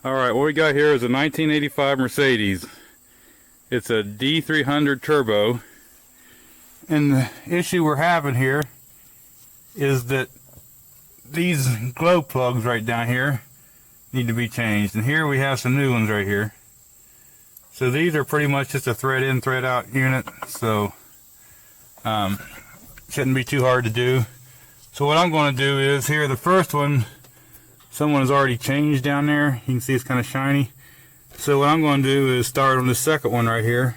Alright, what we got here is a 1985 Mercedes. It's a D300 turbo. And the issue we're having here is that these glow plugs right down here need to be changed. And here we have some new ones right here. So these are pretty much just a thread in, thread out unit. So shouldn't be too hard to do. So what I'm going to do is, here the first one, someone has already changed down there. You can see it's kind of shiny. So what I'm going to do is start on the second one right here.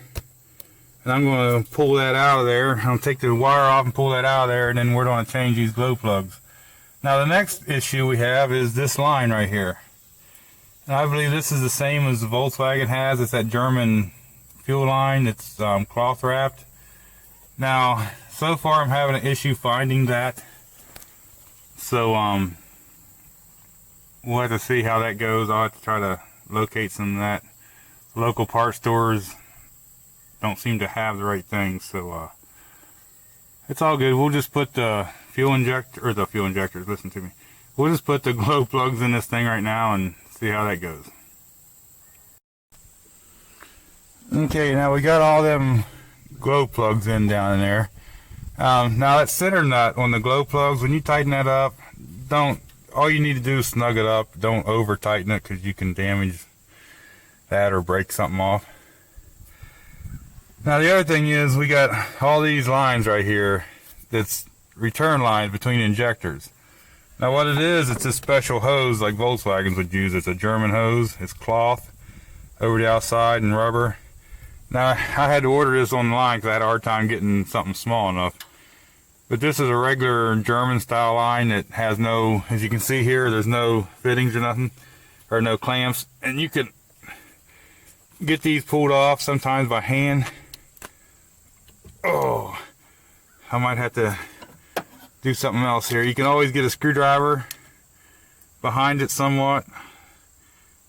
And I'm going to pull that out of there. I'm going to take the wire off and pull that out of there, and then we're going to change these glow plugs. Now the next issue we have is this line right here. And I believe this is the same as the Volkswagen has. It's that German fuel line. It's cloth wrapped. Now, so far I'm having an issue finding that. So we'll have to see how that goes. I'll have to try to locate some of that. Local parts stores don't seem to have the right things, so it's all good. We'll just put the fuel injector, or the fuel injectors, listen to me. We'll just put the glow plugs in this thing right now and see how that goes. Okay, now we got all them glow plugs in down in there. Now that center nut on the glow plugs, when you tighten that up, all you need to do is snug it up. Don't over tighten it, because you can damage that or break something off. Now the other thing is, we got all these lines right here that's return lines between injectors. Now what it is, it's a special hose like Volkswagens would use. It's a German hose. It's cloth over the outside and rubber. Now I had to order this online because I had a hard time getting something small enough. But this is a regular German style line that has no, as you can see here, there's no fittings or nothing, or no clamps. And you can get these pulled off sometimes by hand. Oh, I might have to do something else here. You can always get a screwdriver behind it somewhat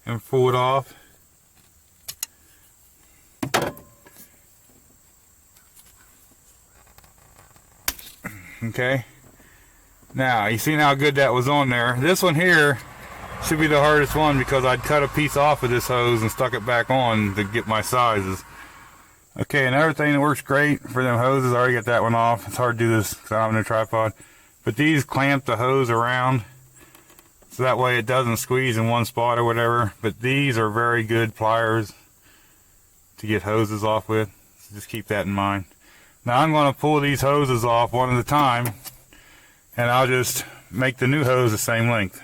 and pull it off. Okay, now you see how good that was on there. This one here should be the hardest one, because I'd cut a piece off of this hose and stuck it back on to get my sizes. Okay, another thing that works great for them hoses, I already got that one off. It's hard to do this because I don't have no tripod. But these clamp the hose around, so that way it doesn't squeeze in one spot or whatever. But these are very good pliers to get hoses off with, so just keep that in mind. Now I'm going to pull these hoses off one at a time, and I'll just make the new hose the same length.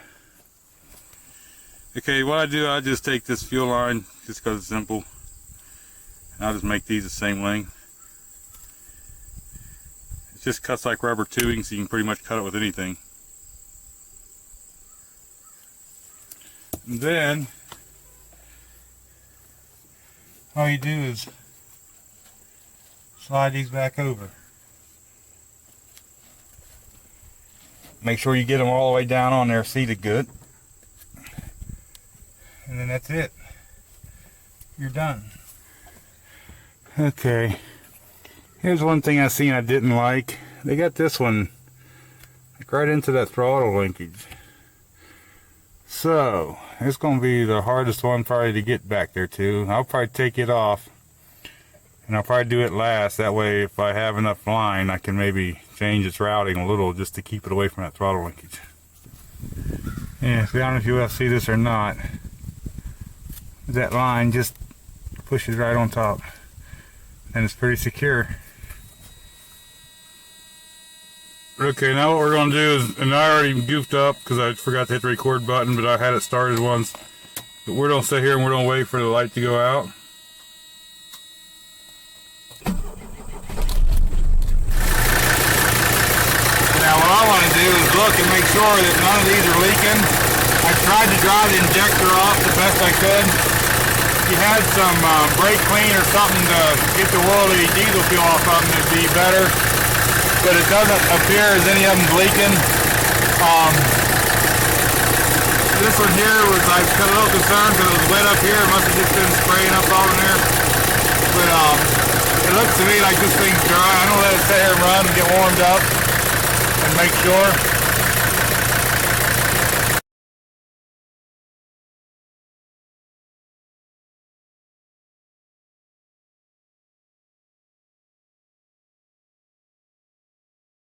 Okay, what I do, I just take this fuel line, just because it's simple, and I'll just make these the same length. It just cuts like rubber tubing, so you can pretty much cut it with anything. And then all you do is slide these back over. Make sure you get them all the way down on there seated good. And then that's it. You're done. Okay. Here's one thing I seen I didn't like. They got this one like right into that throttle linkage. So it's going to be the hardest one probably to get back there to. I'll probably take it off, and I'll probably do it last. That way, if I have enough line, I can maybe change its routing a little just to keep it away from that throttle linkage. Yeah, so I don't know if you'll see this or not. That line just pushes right on top, and it's pretty secure. Okay, now what we're going to do is, and I already goofed up because I forgot to hit the record button, but I had it started once. But we're going to sit here and we're going to wait for the light to go out. Now what I want to do is look and make sure that none of these are leaking. I tried to dry the injector off the best I could. If you had some brake clean or something to get the whirly diesel fuel off of them, it'd be better. But it doesn't appear as any of them's leaking. This one here was, I was a little concerned because it was wet up here. It must have just been spraying up all in there. But it looks to me like this thing's dry. I'm going to let it sit here and run and get warmed up and make sure.